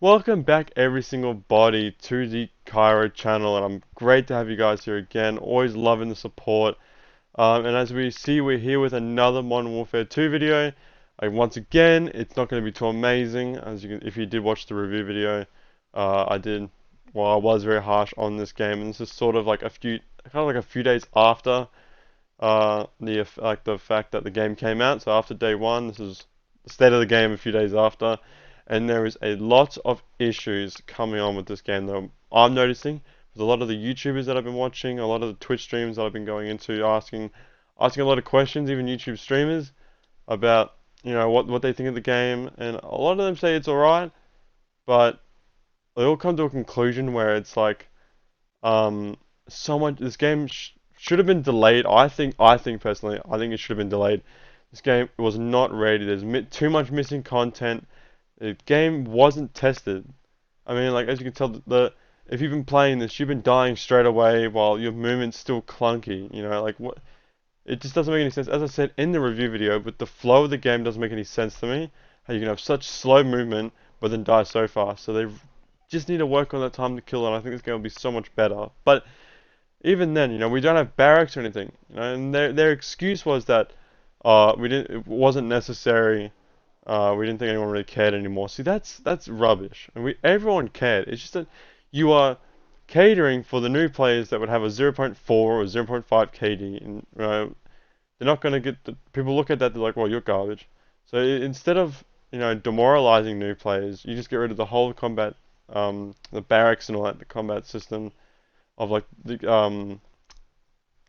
Welcome back, every single body, to the Cairo channel, and I'm great to have you guys here again. Always loving the support. And as we see, we're here with another Modern Warfare 2 video. Once again, it's not going to be too amazing, as you can, if you did watch the review video. I was very harsh on this game, and this is sort of like a few days after the fact that the game came out. So after day one, this is the state of the game a few days after, and there is a lot of issues coming on with this game that I'm noticing. With a lot of the YouTubers that I've been watching, a lot of the Twitch streams that I've been going into, asking a lot of questions, even YouTube streamers, about what they think of the game, and a lot of them say it's alright, but they all come to a conclusion where it's like um, this game should have been delayed. I think personally, I think it should have been delayed. This game was not ready. There's too much missing content. The game wasn't tested. I mean, like as you can tell, if you've been playing this, you've been dying straight away while your movement's still clunky. Like what? It just doesn't make any sense. As I said in the review video, but the flow of the game doesn't make any sense to me. How you can have such slow movement but then die so fast. So they just need to work on that time to kill, and I think this game will be so much better. But even then, we don't have barracks or anything, and their excuse was that it wasn't necessary. We didn't think anyone really cared anymore. See, that's rubbish. And everyone cared. It's just that you are catering for the new players that would have a zero point 0.4 or 0.5 KD, and they're not going to get the people look at that. They're like, well, you're garbage. So instead of demoralizing new players, you just get rid of the whole combat, the barracks and all that, the combat system of like the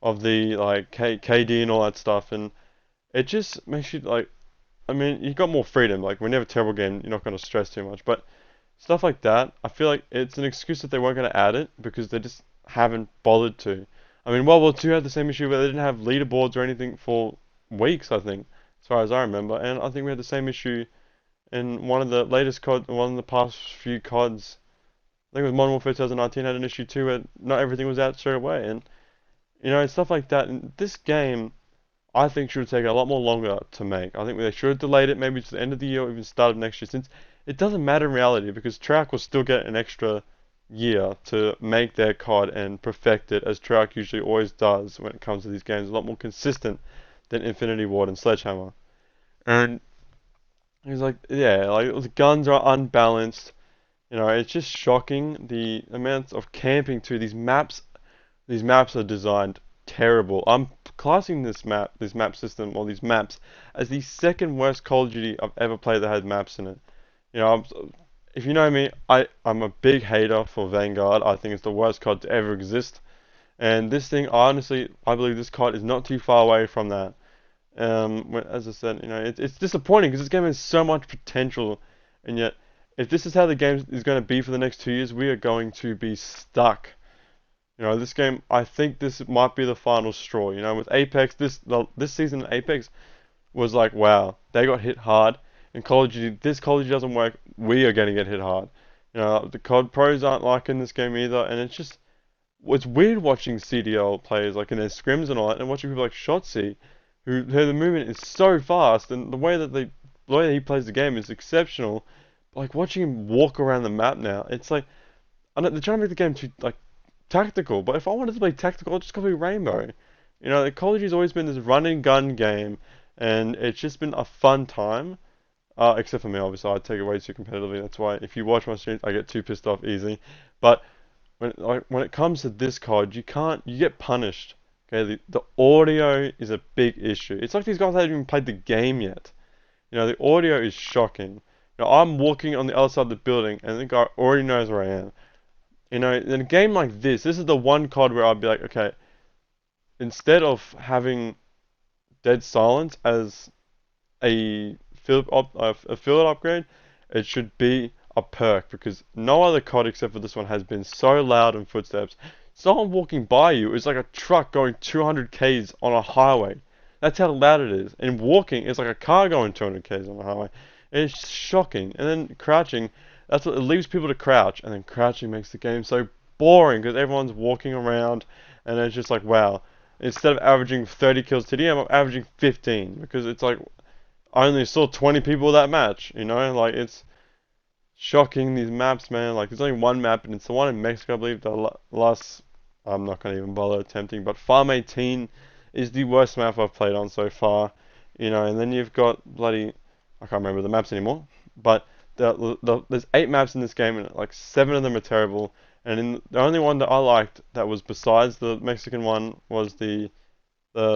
like KD and all that stuff, and it just makes you like, I mean, you got more freedom. Like when you have a terrible game, you're not going to stress too much. But stuff like that, I feel like it's an excuse that they weren't going to add it because they just haven't bothered to. I mean, World War II had the same issue where they didn't have leaderboards or anything for weeks, I think, as far as I remember. And I think we had the same issue in one of the latest one of the past few CODs. I think it was Modern Warfare 2019 had an issue too where not everything was out straight away. And stuff like that. And this game, I think, should have taken a lot more longer to make. I think they should have delayed it maybe to the end of the year or even start of next year, since it doesn't matter in reality because Treyarch will still get an extra year to make their COD and perfect it, as Treyarch usually always does when it comes to these games. A lot more consistent than Infinity Ward and Sledgehammer. And he's like, yeah, like the guns are unbalanced. It's just shocking the amounts of camping too. These maps are designed terrible. I'm classing this map system, or these maps, as the second worst Call of Duty I've ever played that had maps in it. You know, if you know me, I'm a big hater for Vanguard. I think it's the worst COD to ever exist. And this thing, honestly, I believe this COD is not too far away from that. As I said, it's disappointing because this game has so much potential, and yet, if this is how the game is going to be for the next 2 years, we are going to be stuck. This game, I think this might be the final straw. With Apex, this season Apex was like, wow, they got hit hard. And Call of Duty, this Call of Duty doesn't work. We are going to get hit hard. The COD pros aren't liking this game either, and it's weird watching CDL players like in their scrims and all that, and watching people like Shotzzy, who the movement is so fast, and the way that he plays the game is exceptional. Like watching him walk around the map now, it's like, I know they're trying to make the game too like tactical, but if I wanted to play tactical, I'd just go play Rainbow. Call of Duty's always been this run and gun game, and it's just been a fun time. Except for me, obviously, I take it way too competitively. That's why if you watch my streams, I get too pissed off easily. But when it comes to this COD, you get punished. Okay, the audio is a big issue. It's like these guys haven't even played the game yet. The audio is shocking. I'm walking on the other side of the building, and the guy already knows where I am. In a game like this is the one COD where I'd be like, okay, instead of having dead silence as a field upgrade, it should be a perk, because no other COD except for this one has been so loud in footsteps. Someone walking by you is like a truck going 200 k's on a highway. That's how loud it is. And walking is like a car going 200 k's on a highway. It's shocking. And then crouching, that's what it leaves people to crouch, and then crouching makes the game so boring because everyone's walking around, and it's just like, wow. Instead of averaging 30 kills today, I'm averaging 15 because it's like I only saw 20 people that match. Like it's shocking, these maps, man. Like, there's only one map, and it's the one in Mexico, I believe. The last, I'm not gonna even bother attempting, but Farm 18 is the worst map I've played on so far. And then you've got bloody, I can't remember the maps anymore, but there's 8 maps in this game, and like 7 of them are terrible. And the only one that I liked that was besides the Mexican one was the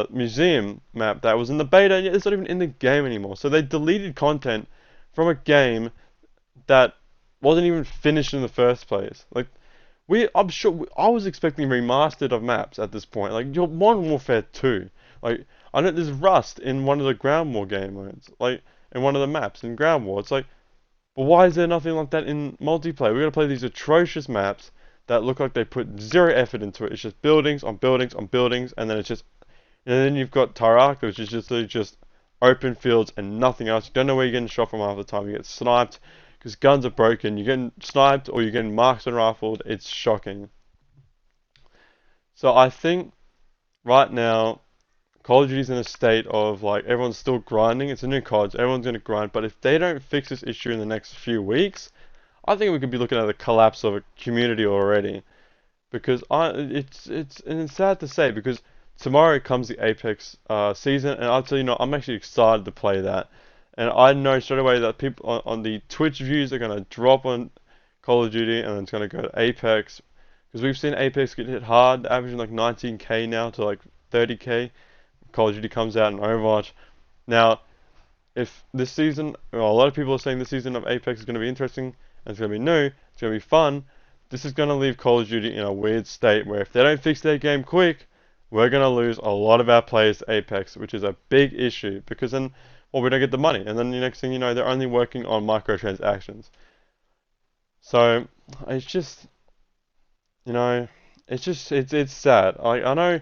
museum map that was in the beta, and it's not even in the game anymore. So they deleted content from a game that wasn't even finished in the first place. Like, I'm sure I was expecting remastered of maps at this point. Like, your Modern Warfare 2. Like, I know there's Rust in one of the Ground War game modes. Like, in one of the maps in Ground War. It's like, but why is there nothing like that in multiplayer? We're gonna play these atrocious maps that look like they put zero effort into it. It's just buildings on buildings on buildings, and then it's just, and then you've got Taraka, which is just open fields and nothing else. You don't know where you're getting shot from half the time. You get sniped because guns are broken. You're getting sniped or you're getting marked and rifled. It's shocking. So I think right now Call of Duty's in a state of like everyone's still grinding. It's a new COD, everyone's gonna grind. But if they don't fix this issue in the next few weeks, I think we could be looking at the collapse of a community already. Because and it's sad to say because tomorrow comes the Apex season, and I'll tell you, I'm actually excited to play that. And I know straight away that people on the Twitch views are gonna drop on Call of Duty, and it's gonna go to Apex because we've seen Apex get hit hard, averaging like 19k now to like 30k. Call of Duty comes out in Overwatch. Now, if this season, well, a lot of people are saying this season of Apex is going to be interesting, and it's going to be new, it's going to be fun. This is going to leave Call of Duty in a weird state where if they don't fix their game quick, we're going to lose a lot of our players to Apex, which is a big issue because then, well, we don't get the money, and then the next thing you know, they're only working on microtransactions. So it's just, you know, it's sad. I know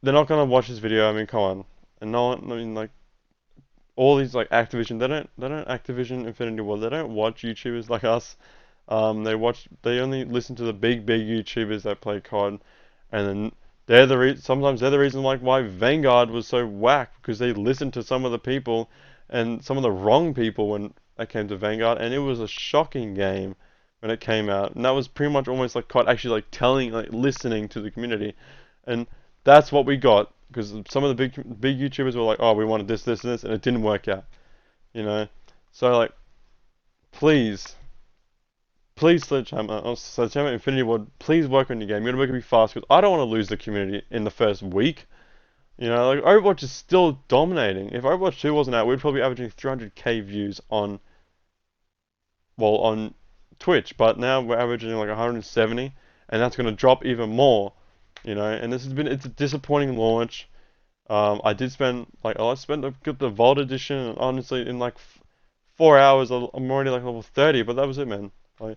they're not going to watch this video. I mean, come on, and no one, I mean, like all these like Activision, they don't Activision Infinity Ward, they don't watch YouTubers like us. They only listen to the big YouTubers that play COD, and then sometimes they're the reason like why Vanguard was so whack because they listened to some of the people and some of the wrong people when it came to Vanguard, and it was a shocking game when it came out, and that was pretty much almost like COD actually like listening to the community, and that's what we got because some of the big YouTubers were like, oh, we wanted this, and this, and it didn't work out, you know. So like, please, please, Sledgehammer Infinity Ward, please work on your game. You gotta make it be fast because I don't want to lose the community in the first week. Like Overwatch is still dominating. If Overwatch 2 wasn't out, we'd probably be averaging 300k views on Twitch, but now we're averaging like 170, and that's gonna drop even more. And it's a disappointing launch. I spent the Vault Edition, and honestly, in like 4 hours, I'm already like level 30, but that was it, man. Like,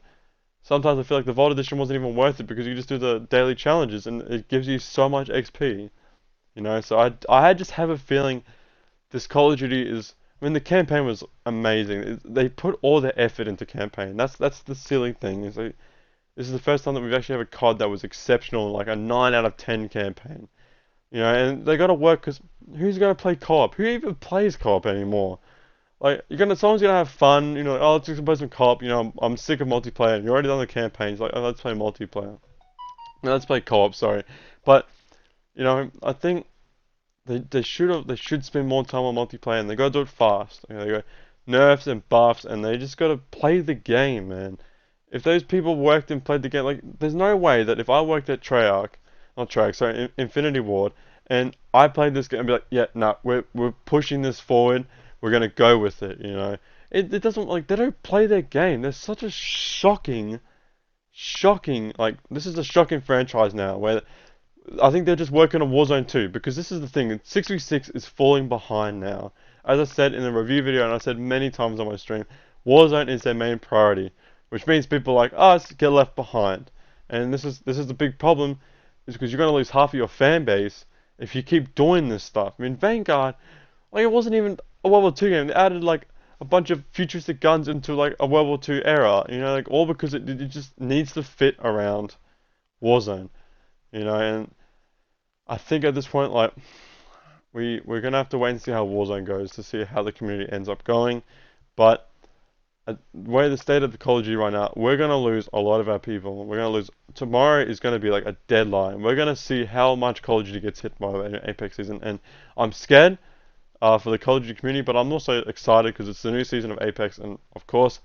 sometimes I feel like the Vault Edition wasn't even worth it because you just do the daily challenges, and it gives you so much XP. So I just have a feeling this Call of Duty is. I mean, the campaign was amazing. They put all their effort into campaign. That's the silly thing. This is the first time that we've actually have a COD that was exceptional, like a 9 out of 10 campaign. And they gotta work because who's gonna play co-op? Who even plays co-op anymore? Like, someone's gonna have fun. Oh, let's just play some co-op. I'm sick of multiplayer. And you're already done the campaigns. Like, oh, let's play multiplayer. No, let's play co-op. Sorry, but I think they should spend more time on multiplayer, and they gotta do it fast. They go nerfs and buffs, and they just gotta play the game, man. If those people worked and played the game, like, there's no way that if I worked at Treyarch, not Treyarch, sorry, Infinity Ward, and I played this game and be like, yeah, no, we're pushing this forward, we're gonna go with it, It doesn't, like, they don't play their game. They're such a shocking, like, this is a shocking franchise now, where I think they're just working on Warzone 2, because this is the thing, 6v6 is falling behind now. As I said in the review video, and I said many times on my stream, Warzone is their main priority, which means people like us get left behind. And this is the big problem, is because you're going to lose half of your fan base if you keep doing this stuff. I mean, Vanguard, like, it wasn't even a World War II game. They added like a bunch of futuristic guns into like a World War II era, like all because it just needs to fit around Warzone, and I think at this point, like, we're gonna have to wait and see how Warzone goes to see how the community ends up going, but where the state of the Call of Duty right now, we're gonna lose a lot of our people. We're gonna lose. Tomorrow is gonna be like a deadline. We're gonna see how much Call of Duty gets hit by the Apex season, and I'm scared for the Call of Duty community, but I'm also excited because it's the new season of Apex, and of course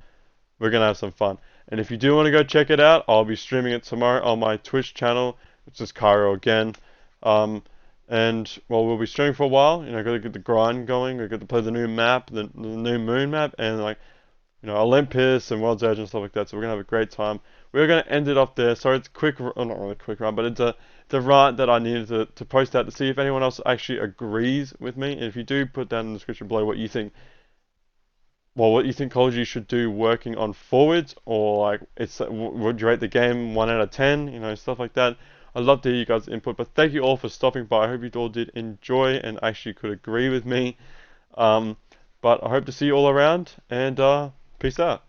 we're gonna have some fun. And if you do want to go check it out, I'll be streaming it tomorrow on my Twitch channel, which is Cairo again. Um, and well, we'll be streaming for a while. You know, gotta get the grind going. We got to play the new map, the new moon map, and like Olympus and World's Edge and stuff like that. So we're gonna have a great time. We're gonna end it off there. Sorry, it's quick, not really a quick run, but it's a rant that I needed to post out to see if anyone else actually agrees with me. And if you do, put down in the description below what you think. Well, what you think Call of Duty should do working on forwards, or like would you rate the game 1 out of 10? Stuff like that. I'd love to hear you guys' input. But thank you all for stopping by. I hope you all did enjoy and actually could agree with me. But I hope to see you all around, and peace out.